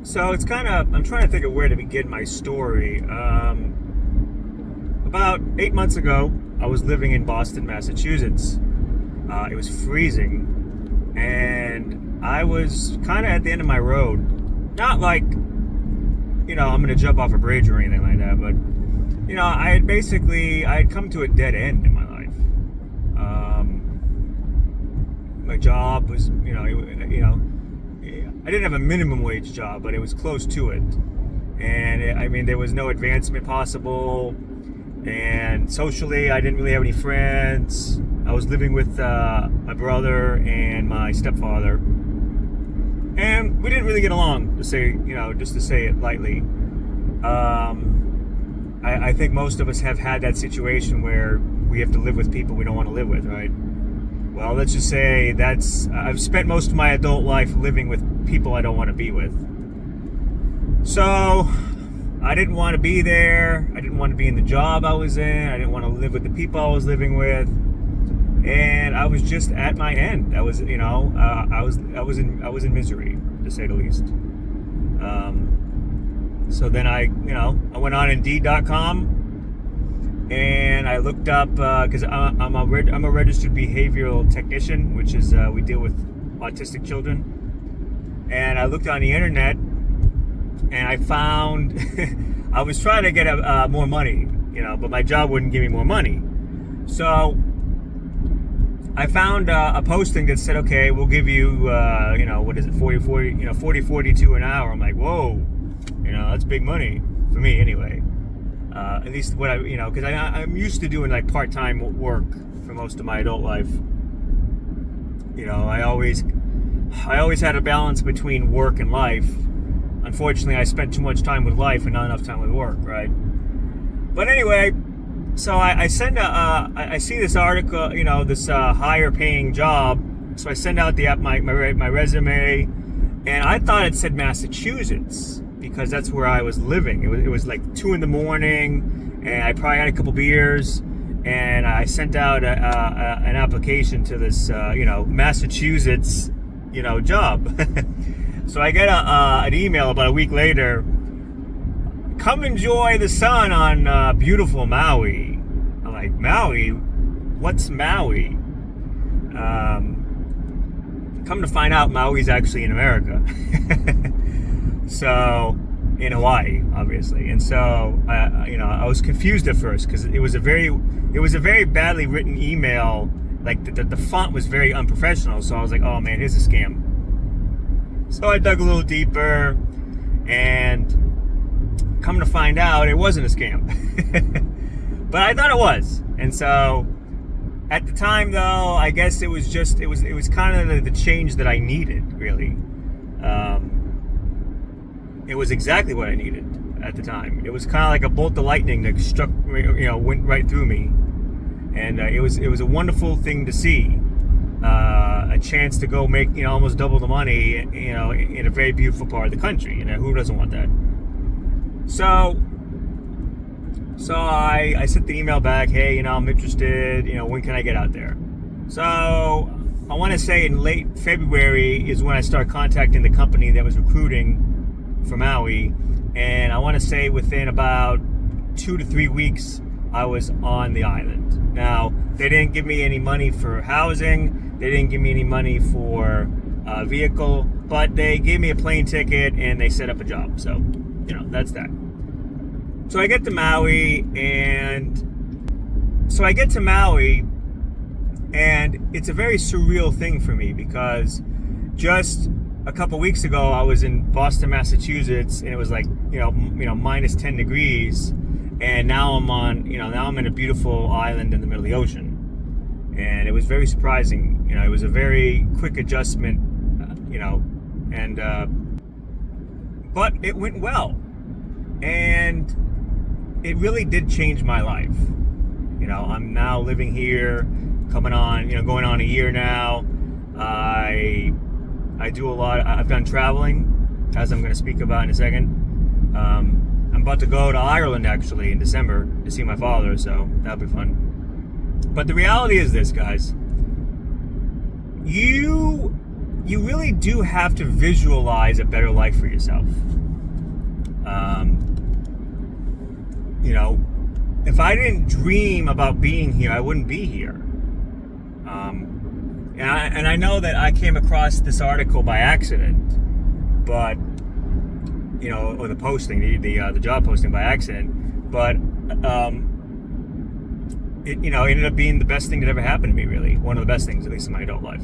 So it's kind of, I'm trying to think of where to begin my story. About 8 months ago, I was living in Boston, Massachusetts. It was freezing, and I was kind of at the end of my road. Not like, I'm going to jump off a bridge or anything like that, but, I had come to a dead end in my life. My job was, I didn't have a minimum wage job, but it was close to it. And there was no advancement possible. And socially, I didn't really have any friends. I was living with my brother and my stepfather. And we didn't really get along, just to say it lightly. I think most of us have had that situation where we have to live with people we don't want to live with, right? Well, let's just say I've spent most of my adult life living with people I don't want to be with. So, I didn't want to be there. I didn't want to be in the job I was in. I didn't want to live with the people I was living with. And I was just at my end. I was in misery, to say the least. So then I went on Indeed.com. And I looked up because I'm a registered behavioral technician, which is we deal with autistic children. And I looked on the internet, and I found I was trying to get more money, but my job wouldn't give me more money. So I found a posting that said, okay, we'll give you, what is it, 40.42 an hour. I'm like, whoa, that's big money for me anyway. At least what because I'm used to doing like part-time work for most of my adult life. I always had a balance between work and life. Unfortunately, I spent too much time with life and not enough time with work, right? But anyway, so I see this article, this higher paying job. So I send out my resume, and I thought it said Massachusetts, because that's where I was living. It was like 2 a.m, and I probably had a couple beers, and I sent out an application to this, Massachusetts, job. So I get an email about a week later. Come enjoy the sun on beautiful Maui. I'm like, Maui? What's Maui? Come to find out, Maui's actually in America. So, in Hawaii, obviously. And so, I was confused at first because it was a very badly written email. Like the font was very unprofessional. So I was like, oh man, here's a scam. So I dug a little deeper, and come to find out, it wasn't a scam. But I thought it was. And so, at the time though, I guess it was kind of the change that I needed, really. It was exactly what I needed at the time. It was kind of like a bolt of lightning that struck, went right through me. And it was a wonderful thing to see. A chance to go make, almost double the money, in a very beautiful part of the country. Who doesn't want that? So I sent the email back, hey, I'm interested, when can I get out there? So I want to say in late February is when I started contacting the company that was recruiting for Maui, and I want to say within about 2 to 3 weeks I was on the island. Now, they didn't give me any money for housing, they didn't give me any money for a vehicle, but they gave me a plane ticket and they set up a job. So, that's that. So I get to Maui, and it's a very surreal thing for me, because just a couple weeks ago I was in Boston, Massachusetts, and it was like, minus 10 degrees, and now I'm in a beautiful island in the middle of the ocean. And it was very surprising. It was a very quick adjustment, but it went well. And it really did change my life. I'm now living here, going on a year now. I do a lot. I've done traveling, as I'm going to speak about in a second. I'm about to go to Ireland, actually, in December to see my father, so that'll be fun. But the reality is this, guys. You you really do have to visualize a better life for yourself. You know, if I didn't dream about being here, I wouldn't be here. And I know that I came across this article by accident, but you know, or the posting, the job posting by accident, but it, you know, ended up being the best thing that ever happened to me. Really, one of the best things, at least in my adult life.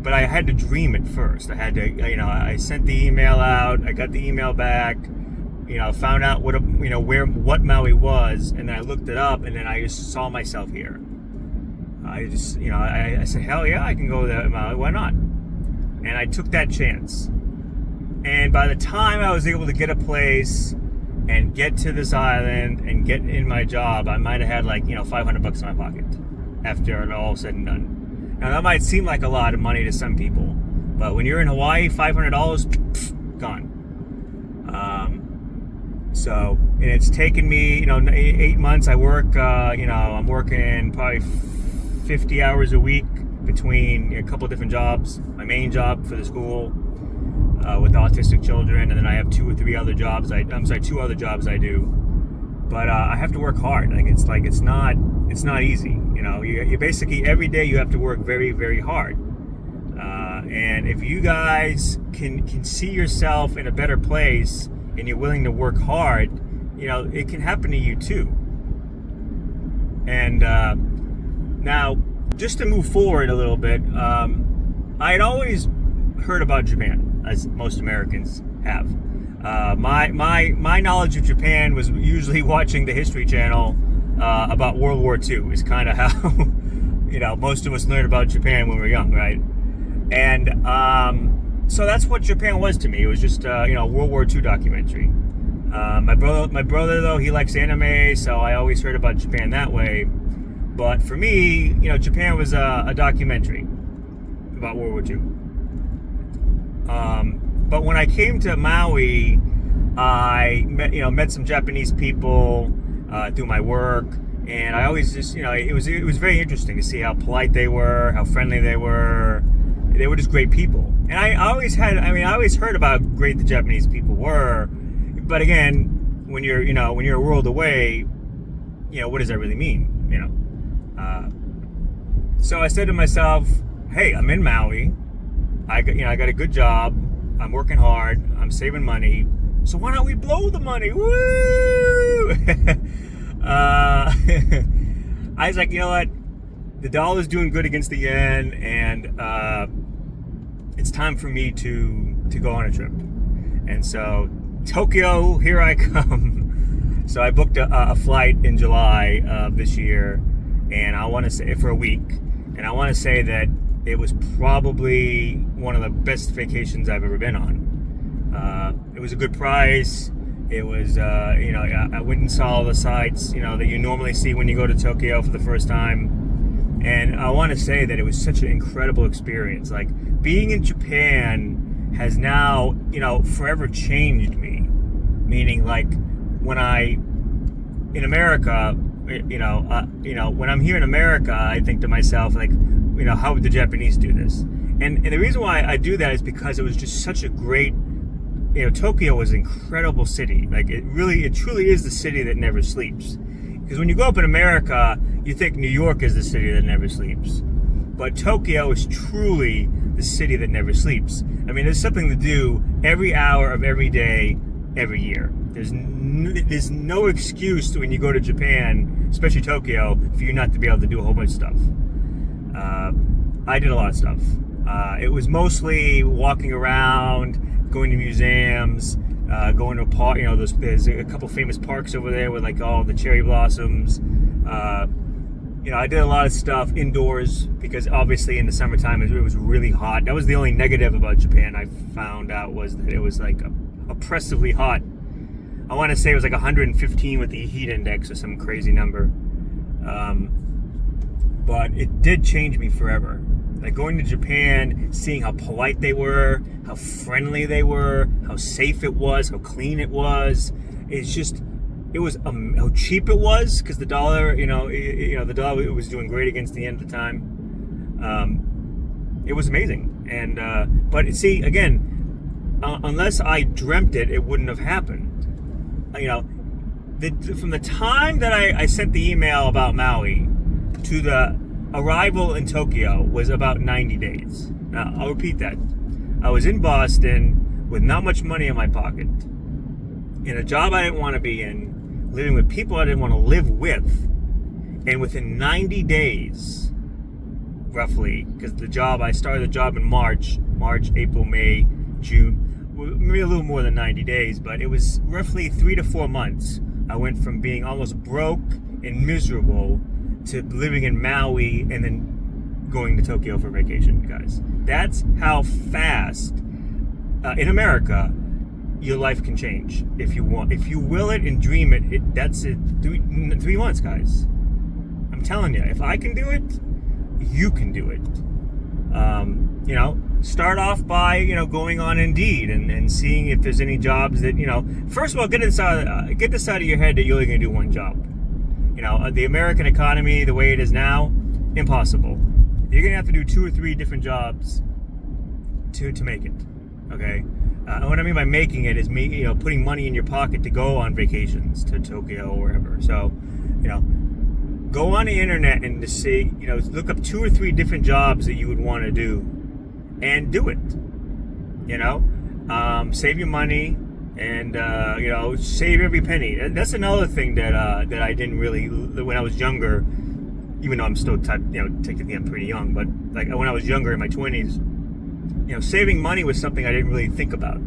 But I had to dream it first. I had to, you know, I sent the email out. I got the email back. You know, found out what Maui was, and then I looked it up, and then I just saw myself here. I just, you know, I said, hell yeah, I can go there, Maui. Why not? And I took that chance. And by the time I was able to get a place and get to this island and get in my job, I might have had like, you know, $500 in my pocket after it all said and done. Now that might seem like a lot of money to some people, but when you're in Hawaii, $500, gone. So, and it's taken me, you know, 8 months. I work, you know, I'm working probably 50 hours a week between a couple of different jobs. My main job for the school with autistic children, and then I have two other jobs I do. But I have to work hard. It's not easy. You know, you basically every day you have to work very, very hard. And if you guys can see yourself in a better place and you're willing to work hard, you know, it can happen to you too. And now, just to move forward a little bit, I had always heard about Japan, as most Americans have. My knowledge of Japan was usually watching the History Channel about World War II. Is kind of how, you know, most of us learned about Japan when we were young, right? And so that's what Japan was to me. It was just you know, World War II documentary. My brother though, he likes anime, so I always heard about Japan that way. But for me, you know, Japan was a documentary about World War II. But when I came to Maui, I met some Japanese people through my work, and I always just, you know, it was very interesting to see how polite they were, how friendly they were. They were just great people. And I always heard about great the Japanese people were, but again, when you're a world away, you know, what does that really mean, you know? So I said to myself, hey, I'm in Maui. I got a good job. I'm working hard. I'm saving money. So why don't we blow the money? Woo! I was like, you know what? The dollar's doing good against the yen, and it's time for me to go on a trip. And so Tokyo, here I come. So I booked a flight in July of this year, and I want to say for a week, and I want to say that it was probably one of the best vacations I've ever been on. It was a good price. It was, you know, I went and saw all the sights, you know, that you normally see when you go to Tokyo for the first time. And I want to say that it was such an incredible experience. Like, being in Japan has now, you know, forever changed me. Meaning, like, when in America, you know, when I'm here in America, I think to myself, like, you know, how would the Japanese do this? And the reason why I do that is because it was just such a great, you know, Tokyo was an incredible city. Like, it truly is the city that never sleeps. Because when you go up in America, you think New York is the city that never sleeps. But Tokyo is truly the city that never sleeps. I mean, there's something to do every hour of every day, every year. There's no excuse when you go to Japan, especially Tokyo, for you not to be able to do a whole bunch of stuff. I did a lot of stuff. It was mostly walking around, going to museums, going to a park. You know, there's a couple famous parks over there with like all the cherry blossoms. You know, I did a lot of stuff indoors because obviously in the summertime it was really hot. That was the only negative about Japan I found out, was that it was like oppressively hot. I want to say it was like 115 with the heat index or some crazy number. But it did change me forever. Like, going to Japan, seeing how polite they were, how friendly they were, how safe it was, how clean it was. It was how cheap it was, because the dollar, the dollar was doing great against the yen at the time. It was amazing. And but see, again, unless I dreamt it, it wouldn't have happened. From the time that I sent the email about Maui to the arrival in Tokyo was about 90 days. Now, I'll repeat that. I was in Boston with not much money in my pocket, in a job I didn't want to be in, living with people I didn't want to live with, and within 90 days, roughly, because I started the job in March, April, May, June, maybe a little more than 90 days, but it was roughly 3 to 4 months. I went from being almost broke and miserable to living in Maui and then going to Tokyo for vacation, guys. That's how fast in America your life can change if you want. If you will it and dream it, that's it. 3 months, guys. I'm telling you, if I can do it, you can do it. Start off by going on Indeed and seeing if there's any jobs that First of all, get this out of your head that you're only going to do one job. The American economy, the way it is now, impossible. You're going to have to do 2 or 3 different jobs to make it. Okay? And what I mean by making it is putting money in your pocket to go on vacations to Tokyo or wherever. So, go on the internet and to see, look up 2 or 3 different jobs that you would want to do and do it. Save your money. And save every penny. That's another thing that I didn't really, when I was younger, even though I'm still technically I'm pretty young, but like when I was younger in my 20s, saving money was something I didn't really think about.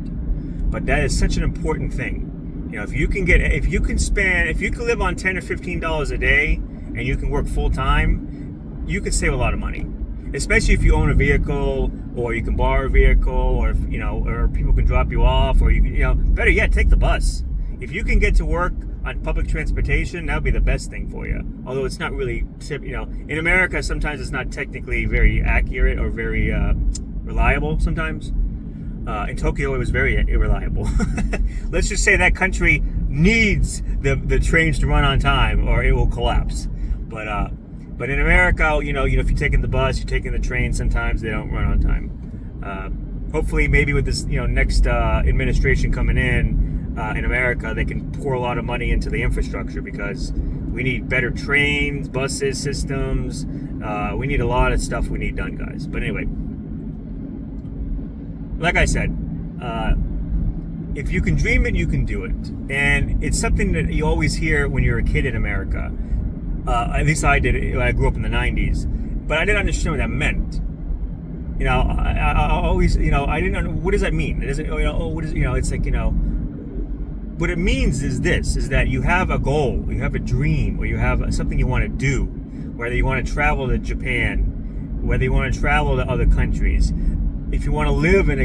But that is such an important thing. If you can live on $10 or $15 a day and you can work full time, you can save a lot of money. Especially if you own a vehicle, or you can borrow a vehicle, or or people can drop you off, or better yet, take the bus. If you can get to work on public transportation, that would be the best thing for you. Although it's not really, in America, sometimes it's not technically very accurate or very reliable. Sometimes in Tokyo, it was very irreliable. Let's just say that country needs the trains to run on time, or it will collapse. But in America, if you're taking the bus, you're taking the train, sometimes they don't run on time. Hopefully, maybe with this, next administration coming in America, they can pour a lot of money into the infrastructure, because we need better trains, buses, systems. We need a lot of stuff we need done, guys. But anyway, like I said, if you can dream it, you can do it. And it's something that you always hear when you're a kid in America. At least I did when I grew up in the 90s. But I didn't understand what that meant. I always, I didn't know, what does that mean? It doesn't, what is, it's like, what it means is that you have a goal, you have a dream, or you have something you want to do, whether you want to travel to Japan, whether you want to travel to other countries, if you want to live in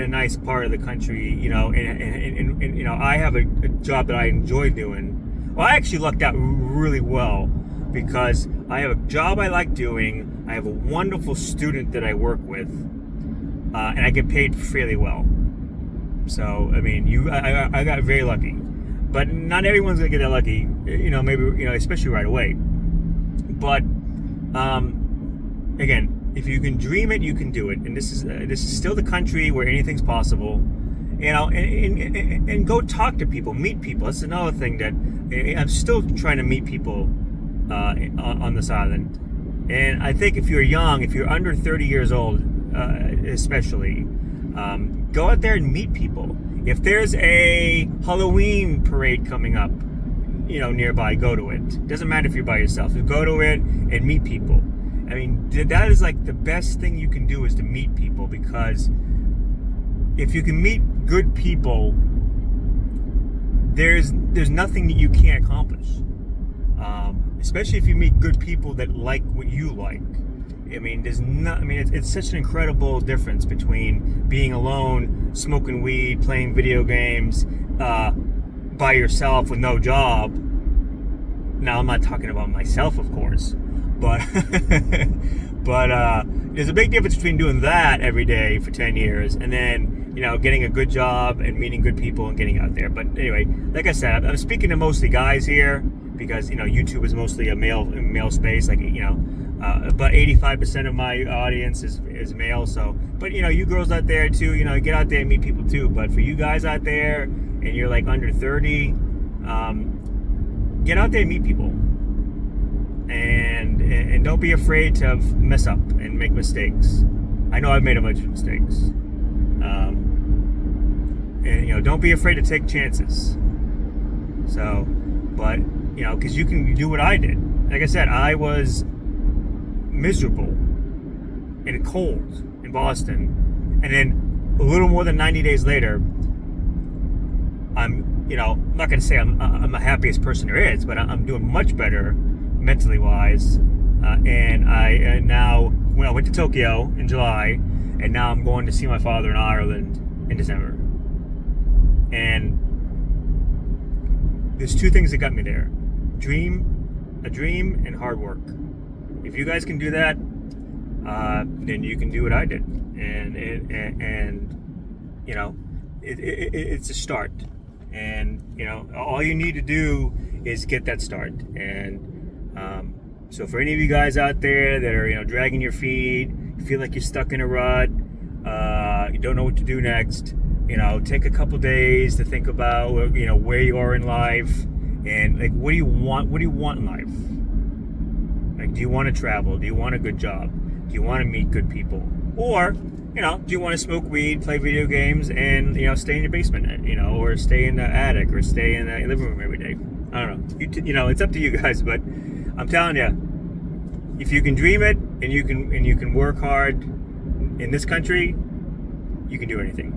a nice part of the country, and I have a job that I enjoy doing. Well, I actually lucked out really well, because I have a job I like doing. I have a wonderful student that I work with, and I get paid fairly well. So, I mean, I got very lucky, but not everyone's gonna get that lucky. Maybe especially right away. But again, if you can dream it, you can do it. And this is still the country where anything's possible. And go talk to people, meet people. That's another thing that I'm still trying to meet people on this island. And I think if you're young, if you're under 30 years old, especially, go out there and meet people. If there's a Halloween parade coming up, nearby, go to it. Doesn't matter if you're by yourself. You go to it and meet people. I mean, that is like the best thing you can do, is to meet people, because if you can meet good people, there's nothing that you can't accomplish. Especially if you meet good people that like what you like. I mean, it's such an incredible difference between being alone, smoking weed, playing video games, by yourself with no job. Now, I'm not talking about myself, of course, but there's a big difference between doing that every day for 10 years and then, getting a good job and meeting good people and getting out there. But anyway, like I said, I'm speaking to mostly guys here. because YouTube is mostly a male space. Like about 85% of my audience is male. So, but you girls out there too, get out there and meet people too. But for you guys out there and you're like under 30, get out there and meet people, and don't be afraid to mess up and make mistakes. I know I've made a bunch of mistakes, and don't be afraid to take chances. So, but because you can do what I did. Like I said, I was miserable and cold in Boston, and then a little more than 90 days later, I'm I'm not going to say I'm the happiest person there is, but I'm doing much better mentally wise. And I now, when I went to Tokyo in July, and now I'm going to see my father in Ireland in December. And there's two things that got me there: a dream, and hard work. If you guys can do that, then you can do what I did, and it's a start. And all you need to do is get that start. And so for any of you guys out there that are dragging your feet, you feel like you're stuck in a rut, you don't know what to do next, take a couple days to think about where you are in life, and like what do you want in life. Like, do you want to travel? Do you want a good job? Do you want to meet good people? Or do you want to smoke weed, play video games, and stay in your basement, or stay in the attic, or stay in the living room every day? I don't know. It's up to you guys, but I'm telling you, if you can dream it and you can work hard in this country, you can do anything.